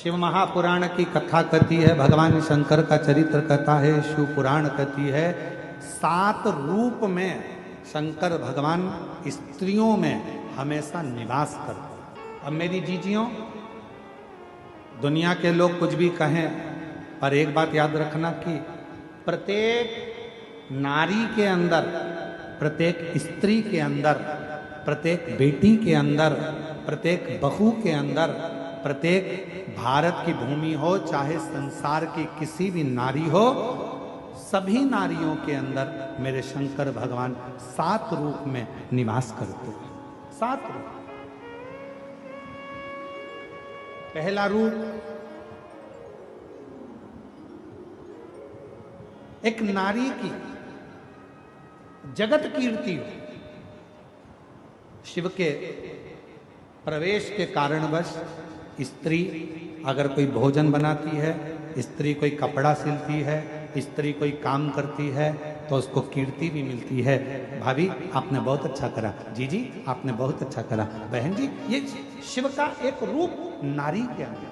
शिव महापुराण की कथा कहती है, भगवान शंकर का चरित्र कहता है, शिव पुराण कहती है 7 रूप में शंकर भगवान स्त्रियों में हमेशा निवास करते हैं। अब मेरी जीजियों, दुनिया के लोग कुछ भी कहें, पर एक बात याद रखना कि प्रत्येक नारी के अंदर, प्रत्येक स्त्री के अंदर, प्रत्येक बेटी के अंदर, प्रत्येक बहू के अंदर, प्रत्येक भारत की भूमि हो चाहे संसार की किसी भी नारी हो, सभी नारियों के अंदर मेरे शंकर भगवान 7 रूप में निवास करते हैं। 7 रूप। पहला रूप एक नारी की जगत कीर्ति हो। शिव के प्रवेश के कारणवश स्त्री अगर कोई भोजन बनाती है, स्त्री कोई कपड़ा सिलती है, स्त्री कोई काम करती है, तो उसको कीर्ति भी मिलती है। भाभी आपने बहुत अच्छा करा, जी आपने बहुत अच्छा करा, बहन जी, ये शिव का एक रूप नारी के अंदर।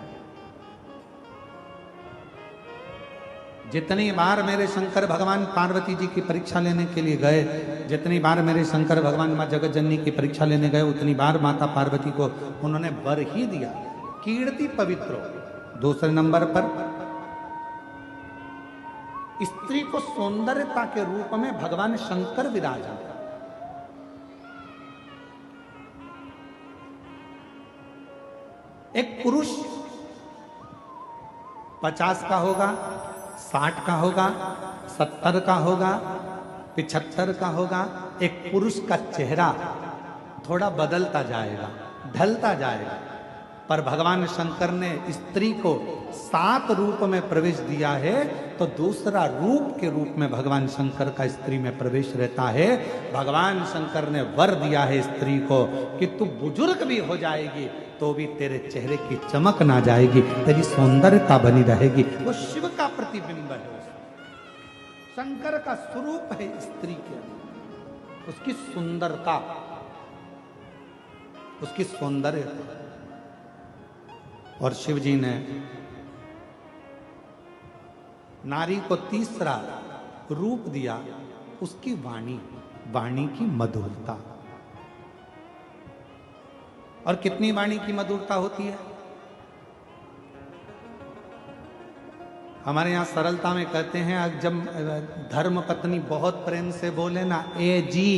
जितनी बार मेरे शंकर भगवान पार्वती जी की परीक्षा लेने के लिए गए, जितनी बार मेरे शंकर भगवान माँ जगत जननी की परीक्षा लेने गए, उतनी बार माता पार्वती को उन्होंने वर ही दिया, कीर्ति पवित्र हो। दूसरे नंबर पर स्त्री को सौंदर्यता के रूप में भगवान शंकर विराजा। एक पुरुष 50 का होगा, 60 का होगा, 70 का होगा, 75 का होगा। एक पुरुष का चेहरा थोड़ा बदलता जाएगा, ढलता जाएगा, पर भगवान शंकर ने स्त्री को 7 रूप में प्रवेश दिया है, तो दूसरा रूप के रूप में भगवान शंकर का स्त्री में प्रवेश रहता है। भगवान शंकर ने वर दिया है स्त्री को कि तू बुजुर्ग भी हो जाएगी तो भी तेरे चेहरे की चमक ना जाएगी, तेरी सौंदर्यता बनी रहेगी। वो शिव का प्रतिबिंब है, शंकर का स्वरूप है स्त्री के अंदर, उसकी सुंदरता, उसकी सौंदर्यता। और शिव जी ने नारी को तीसरा रूप दिया, उसकी वाणी, वाणी की मधुरता। और कितनी वाणी की मधुरता होती है? हमारे यहां सरलता में कहते हैं, जब धर्म पत्नी बहुत प्रेम से बोले ना, ए जी,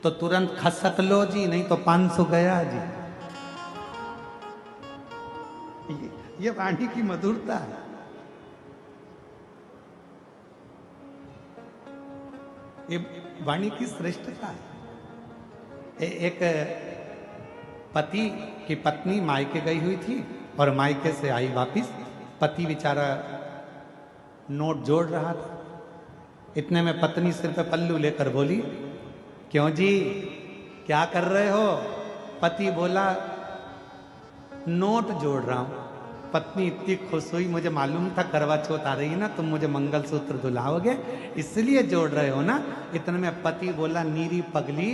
तो तुरंत खसक लो जी, नहीं तो 500 गया जी। ये वाणी की मधुरता है। ये वाणी की श्रेष्ठता है। एक पति की पत्नी मायके गई हुई थी और मायके से आई वापिस, पति बेचारा नोट जोड़ रहा था। इतने में पत्नी सिर पे पल्लू लेकर बोली, क्यों जी क्या कर रहे हो? पति बोला, नोट जोड़ रहा हूं। पत्नी इतनी खुश हुई, मुझे मालूम था करवा चौथ आ रही है ना, तुम मुझे मंगलसूत्र दुलाओगे, इसलिए जोड़ रहे हो ना। इतने में पति बोला, नीरी पगली,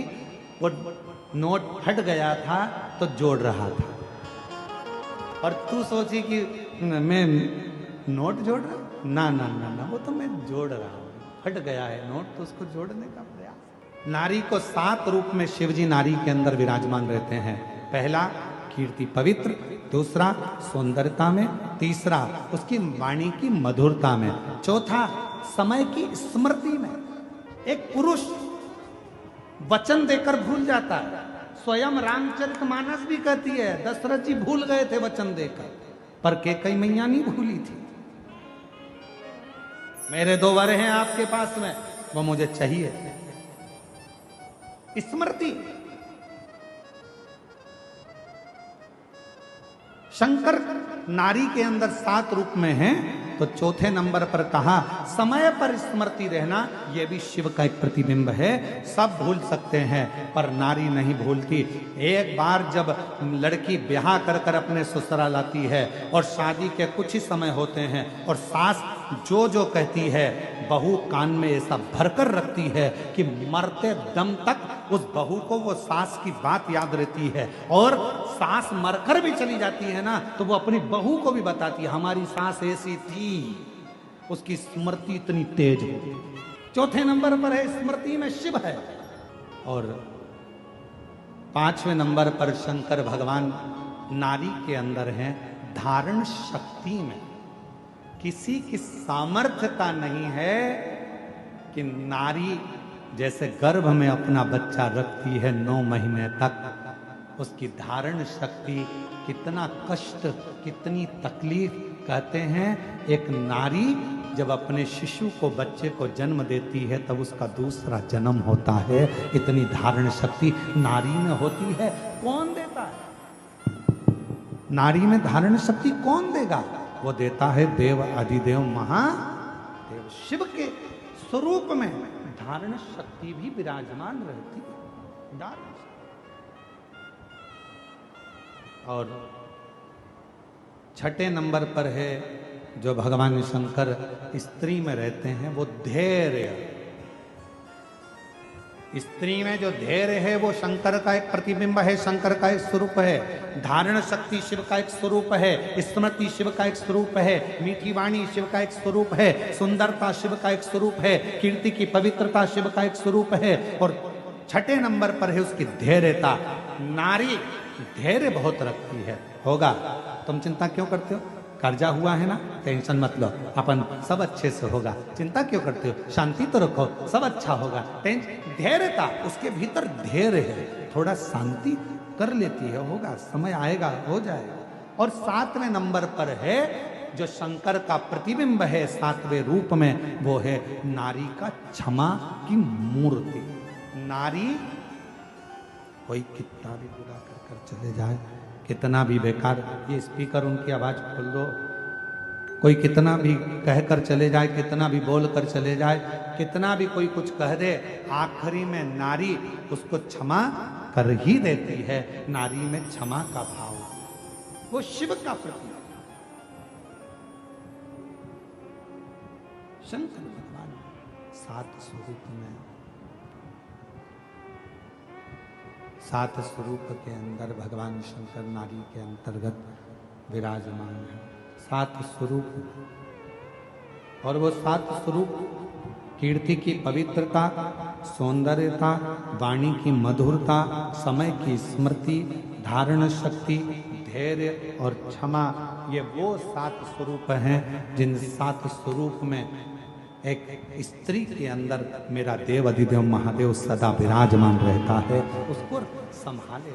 वो नोट फट गया था तो जोड़ रहा था। और तू सोची कि मैं नोट जोड़ रहा हूं? ना ना ना ना, वो तो मैं जोड़ रहा हूं, फट गया है नोट तो उसको जोड़ने का प्रयास। नारी को 7 रूप में शिवजी नारी के अंदर विराजमान रहते हैं। पहला कीर्ति पवित्र, दूसरा सौंदर्यता में, तीसरा उसकी वाणी की मधुरता में, चौथा समय की स्मृति में। एक पुरुष वचन देकर भूल जाता है। स्वयं रामचरितमानस भी कहती है, दशरथ जी भूल गए थे वचन देकर, पर कैकेयी मैया नहीं भूली थी। मेरे 2 वर हैं आपके पास में, वो मुझे चाहिए। स्मृति। शंकर नारी के अंदर 7 रूप में हैं, तो चौथे नंबर पर कहा समय पर स्मृति रहना, यह भी शिव का एक प्रतिबिंब है। सब भूल सकते हैं पर नारी नहीं भूलती। एक बार जब लड़की ब्याह कर कर अपने ससुराल आती है और शादी के कुछ ही समय होते हैं और सास जो जो कहती है बहू कान में ऐसा भरकर रखती है कि मरते दम तक उस बहू को वो सास की बात याद रहती है, और सास मरकर भी चली जाती है ना तो वो अपनी बहू को भी बताती है हमारी सास ऐसी थी, उसकी स्मृति इतनी तेज होती। चौथे नंबर पर है स्मृति में शिव है। और पांचवें नंबर पर शंकर भगवान नारी के अंदर हैं धारण शक्ति में। किसी की सामर्थ्यता नहीं है कि नारी जैसे गर्भ में अपना बच्चा रखती है 9 महीने तक, उसकी धारण शक्ति कितना कष्ट कितनी तकलीफ। कहते हैं एक नारी जब अपने शिशु को बच्चे को जन्म देती है तब उसका दूसरा जन्म होता है। इतनी धारण शक्ति नारी में होती है। कौन देता है? नारी में धारण शक्ति कौन देगा? वो देता है देव अधिदेव महादेव शिव के स्वरूप में धारण शक्ति भी विराजमान रहती है। धारण और छठे नंबर पर है जो भगवान शंकर स्त्री में रहते हैं वो धैर्य। स्त्री में जो धैर्य है वो शंकर का एक प्रतिबिंब है, शंकर का एक स्वरूप है। धारण शक्ति शिव का एक स्वरूप है, स्मृति शिव का एक स्वरूप है, मीठी वाणी शिव का एक स्वरूप है, सुंदरता शिव का एक स्वरूप है, कीर्ति की पवित्रता शिव का एक स्वरूप है। और छठे नंबर पर है उसकी धैर्यता। नारी धैर्य बहुत रखती है। होगा, तुम चिंता क्यों करते हो? कर्जा हुआ है ना, टेंशन मत लो, अपन सब अच्छे से होगा। चिंता क्यों करते हो? शांति तो रखो, सब अच्छा होगा। धैर्यता, उसके भीतर धैर्य है, थोड़ा शांति कर लेती है, होगा, समय आएगा, हो जाएगा। और 7वें नंबर पर है जो शंकर का प्रतिबिंब है 7वें रूप में, वो है नारी का क्षमा की मूर्ति। नारी कोई कितना भी बुरा कर कर चले जाए, कितना भी बेकार, ये स्पीकर उनकी आवाज खोल दो, कोई कितना भी कहकर चले जाए, कितना भी बोल कर चले जाए, कितना भी कोई कुछ कह दे, आखिरी में नारी उसको क्षमा कर ही देती है। नारी में क्षमा का भाव, वो शिव का प्रतीक। शंकर भगवान 7 स्वरूप में, 7 स्वरूप के अंदर भगवान शंकर नारी के अंतर्गत विराजमान है। 7 स्वरूप, और वो 7 स्वरूप कीर्ति की पवित्रता, सौंदर्यता, वाणी की मधुरता, समय की स्मृति, धारण शक्ति, धैर्य और क्षमा, ये वो 7 स्वरूप हैं जिन 7 स्वरूप में एक स्त्री के अंदर मेरा देव अधिदेव महादेव सदा विराजमान रहता है, उसको संभाले।